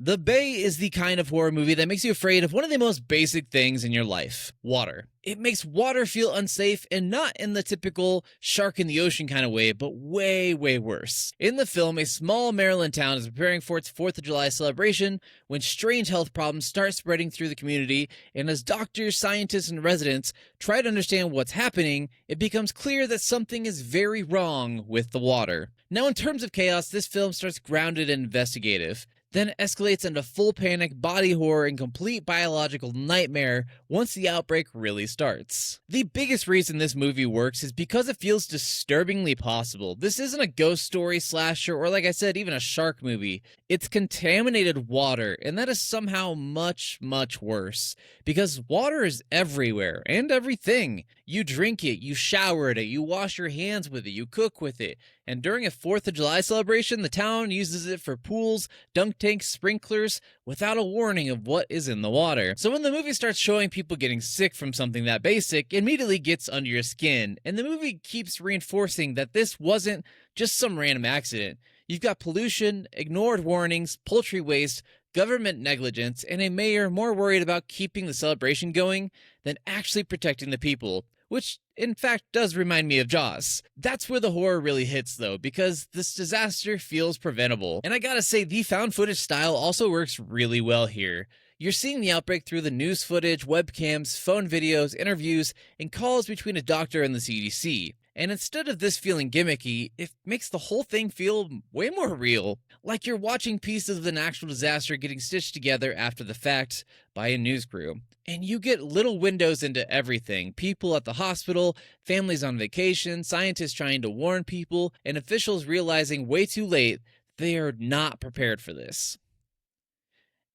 The Bay is the kind of horror movie that makes you afraid of one of the most basic things in your life: water. It makes water feel unsafe, and not in the typical shark in the ocean kind of way, but way, way worse. In the film, a small Maryland town is preparing for its 4th of July celebration when strange health problems start spreading through the community, and as doctors, scientists, and residents try to understand what's happening, it becomes clear that something is very wrong with the water. Now, in terms of chaos, this film starts grounded and investigative, then escalates into full panic, body horror, and complete biological nightmare once the outbreak really starts. The biggest reason this movie works is because it feels disturbingly possible. This isn't a ghost story, slasher, or like I said, even a shark movie. It's contaminated water, and that is somehow much, much worse. Because water is everywhere, and everything. You drink it, you shower in it, you wash your hands with it, you cook with it. And during a 4th of July celebration, the town uses it for pools, dunk tanks, sprinklers, without a warning of what is in the water. So when the movie starts showing people getting sick from something that basic, it immediately gets under your skin. And the movie keeps reinforcing that this wasn't just some random accident. You've got pollution, ignored warnings, poultry waste, government negligence, and a mayor more worried about keeping the celebration going than actually protecting the people. Which, in fact, does remind me of Jaws. That's where the horror really hits, though, because this disaster feels preventable. And I gotta say, the found footage style also works really well here. You're seeing the outbreak through the news footage, webcams, phone videos, interviews, and calls between a doctor and the CDC. And instead of this feeling gimmicky, it makes the whole thing feel way more real. Like you're watching pieces of an actual disaster getting stitched together after the fact by a news crew. And you get little windows into everything: people at the hospital, families on vacation, scientists trying to warn people, and officials realizing way too late they are not prepared for this.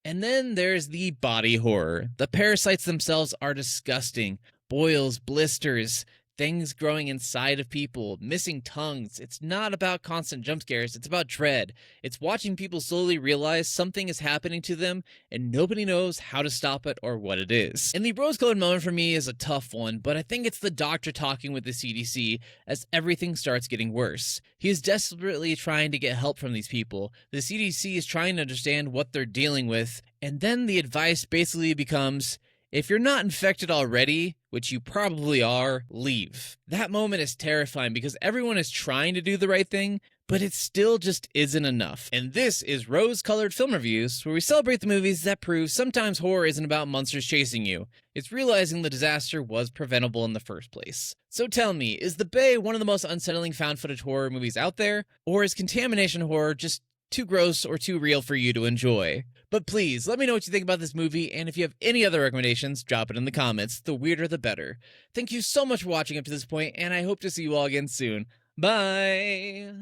And then there's the body horror. The parasites themselves are disgusting. Boils, blisters, things growing inside of people, missing tongues. It's not about constant jump scares, it's about dread. It's watching people slowly realize something is happening to them and nobody knows how to stop it or what it is. And the rose-colored moment for me is a tough one, but I think it's the doctor talking with the CDC as everything starts getting worse. He is desperately trying to get help from these people. The CDC is trying to understand what they're dealing with, and then the advice basically becomes, if you're not infected already, which you probably are, leave. That moment is terrifying because everyone is trying to do the right thing, but it still just isn't enough. And this is Rose-Colored Film Reviews, where we celebrate the movies that prove sometimes horror isn't about monsters chasing you. It's realizing the disaster was preventable in the first place. So tell me, is The Bay one of the most unsettling found footage horror movies out there? Or is contamination horror just too gross or too real for you to enjoy? But please, let me know what you think about this movie, and if you have any other recommendations, drop it in the comments. The weirder the better. Thank you so much for watching up to this point, and I hope to see you all again soon. Bye!